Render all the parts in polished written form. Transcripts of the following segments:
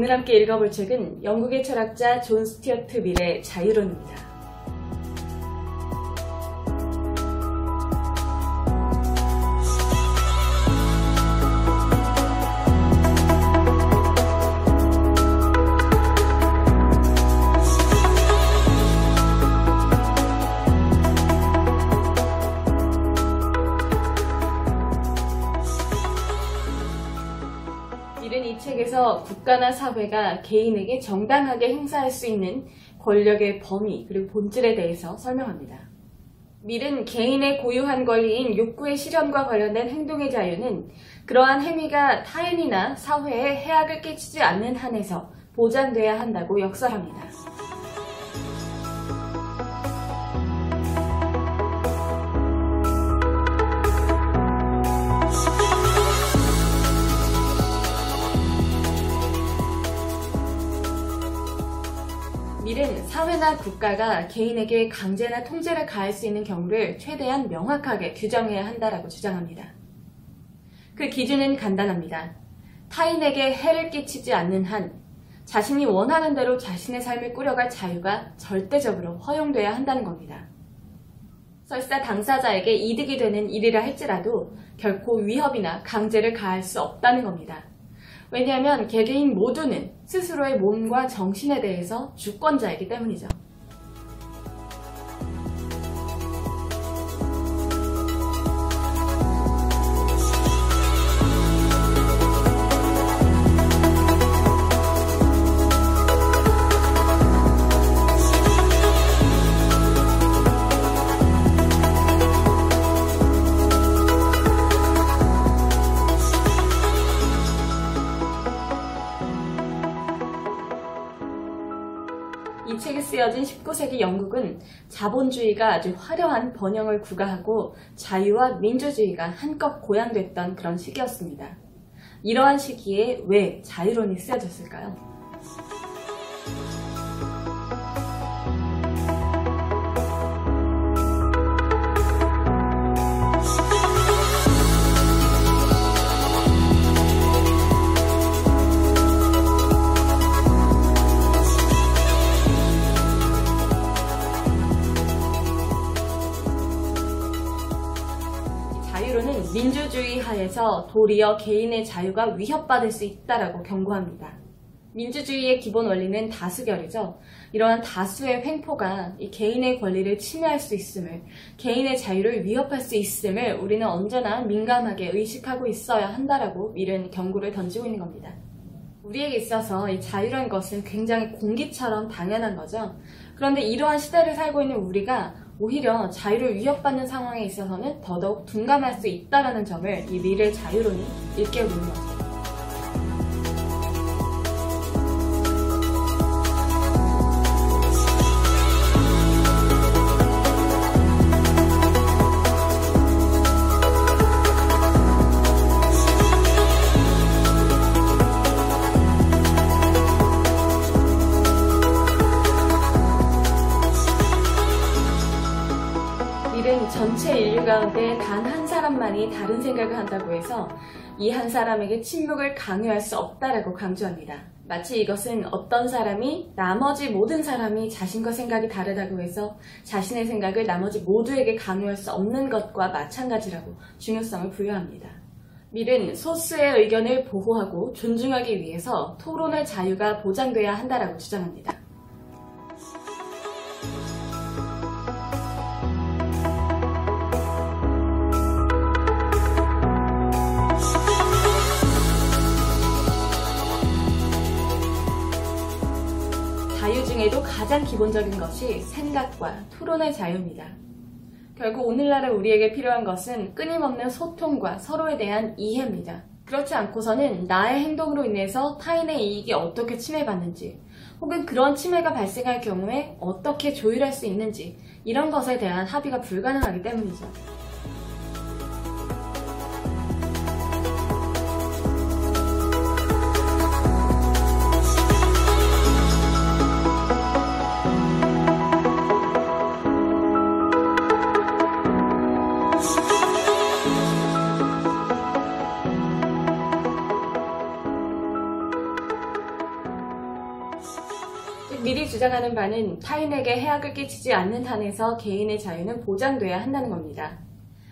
오늘 함께 읽어볼 책은 영국의 철학자 존 스튜어트 밀의 자유론입니다. 밀은 이 책에서 국가나 사회가 개인에게 정당하게 행사할 수 있는 권력의 범위 그리고 본질에 대해서 설명합니다. 밀은 개인의 고유한 권리인 욕구의 실현과 관련된 행동의 자유는 그러한 행위가 타인이나 사회에 해악을 끼치지 않는 한에서 보장돼야 한다고 역설합니다. 밀은 사회나 국가가 개인에게 강제나 통제를 가할 수 있는 경우를 최대한 명확하게 규정해야 한다라고 주장합니다. 그 기준은 간단합니다. 타인에게 해를 끼치지 않는 한, 자신이 원하는 대로 자신의 삶을 꾸려갈 자유가 절대적으로 허용돼야 한다는 겁니다. 설사 당사자에게 이득이 되는 일이라 할지라도 결코 위협이나 강제를 가할 수 없다는 겁니다. 왜냐하면 개개인 모두는 스스로의 몸과 정신에 대해서 주권자이기 때문이죠. 이 책에 쓰여진 19세기 영국은 자본주의가 아주 화려한 번영을 구가하고 자유와 민주주의가 한껏 고양됐던 그런 시기였습니다. 이러한 시기에 왜 자유론이 쓰여졌을까요? 자유론은 민주주의 하에서 도리어 개인의 자유가 위협받을 수 있다라고 경고합니다. 민주주의의 기본 원리는 다수결이죠. 이러한 다수의 횡포가 이 개인의 권리를 침해할 수 있음을, 개인의 자유를 위협할 수 있음을 우리는 언제나 민감하게 의식하고 있어야 한다라고 밀은 경고를 던지고 있는 겁니다. 우리에게 있어서 이 자유라는 것은 굉장히 공기처럼 당연한 거죠. 그런데 이러한 시대를 살고 있는 우리가 오히려 자유를 위협받는 상황에 있어서는 더더욱 둔감할 수 있다는 점을 이 밀의 자유론이 일깨우고 있는 거죠. 밀은 전체 인류 가운데 단 한 사람만이 다른 생각을 한다고 해서 이 한 사람에게 침묵을 강요할 수 없다라고 강조합니다. 마치 이것은 어떤 사람이 나머지 모든 사람이 자신과 생각이 다르다고 해서 자신의 생각을 나머지 모두에게 강요할 수 없는 것과 마찬가지라고 중요성을 부여합니다. 밀은 소수의 의견을 보호하고 존중하기 위해서 토론의 자유가 보장돼야 한다라고 주장합니다. 자유 중에도 가장 기본적인 것이 생각과 토론의 자유입니다. 결국 오늘날의 우리에게 필요한 것은 끊임없는 소통과 서로에 대한 이해입니다. 그렇지 않고서는 나의 행동으로 인해서 타인의 이익이 어떻게 침해받는지, 혹은 그런 침해가 발생할 경우에 어떻게 조율할 수 있는지, 이런 것에 대한 합의가 불가능하기 때문이죠. 주장하는 바는 타인에게 해악을 끼치지 않는 한에서 개인의 자유는 보장돼야 한다는 겁니다.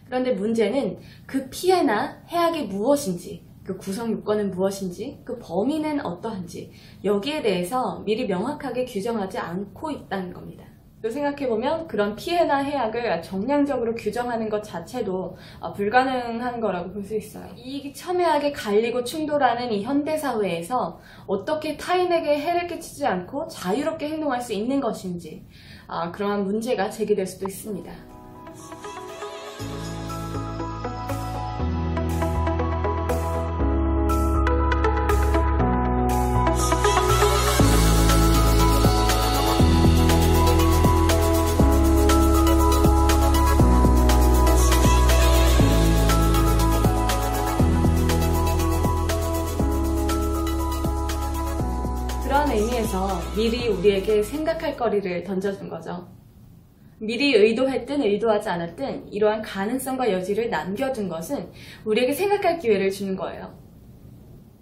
그런데 문제는 그 피해나 해악이 무엇인지, 그 구성 요건은 무엇인지, 그 범위는 어떠한지 여기에 대해서 미리 명확하게 규정하지 않고 있다는 겁니다. 또 생각해보면 그런 피해나 해악을 정량적으로 규정하는 것 자체도 불가능한 거라고 볼 수 있어요. 이익이 첨예하게 갈리고 충돌하는 이 현대사회에서 어떻게 타인에게 해를 끼치지 않고 자유롭게 행동할 수 있는 것인지 그러한 문제가 제기될 수도 있습니다. 그런 의미에서 미리 우리에게 생각할 거리를 던져준 거죠. 미리 의도했든 의도하지 않았든 이러한 가능성과 여지를 남겨둔 것은 우리에게 생각할 기회를 주는 거예요.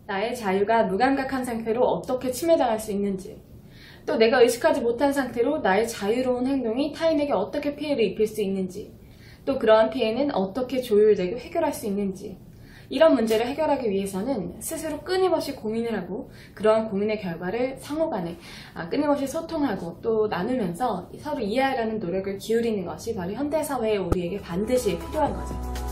나의 자유가 무감각한 상태로 어떻게 침해당할 수 있는지, 또 내가 의식하지 못한 상태로 나의 자유로운 행동이 타인에게 어떻게 피해를 입힐 수 있는지, 또 그러한 피해는 어떻게 조율되고 해결할 수 있는지, 이런 문제를 해결하기 위해서는 스스로 끊임없이 고민을 하고 그러한 고민의 결과를 상호간에 끊임없이 소통하고 또 나누면서 서로 이해하려는 노력을 기울이는 것이 바로 현대사회의 우리에게 반드시 필요한 거죠.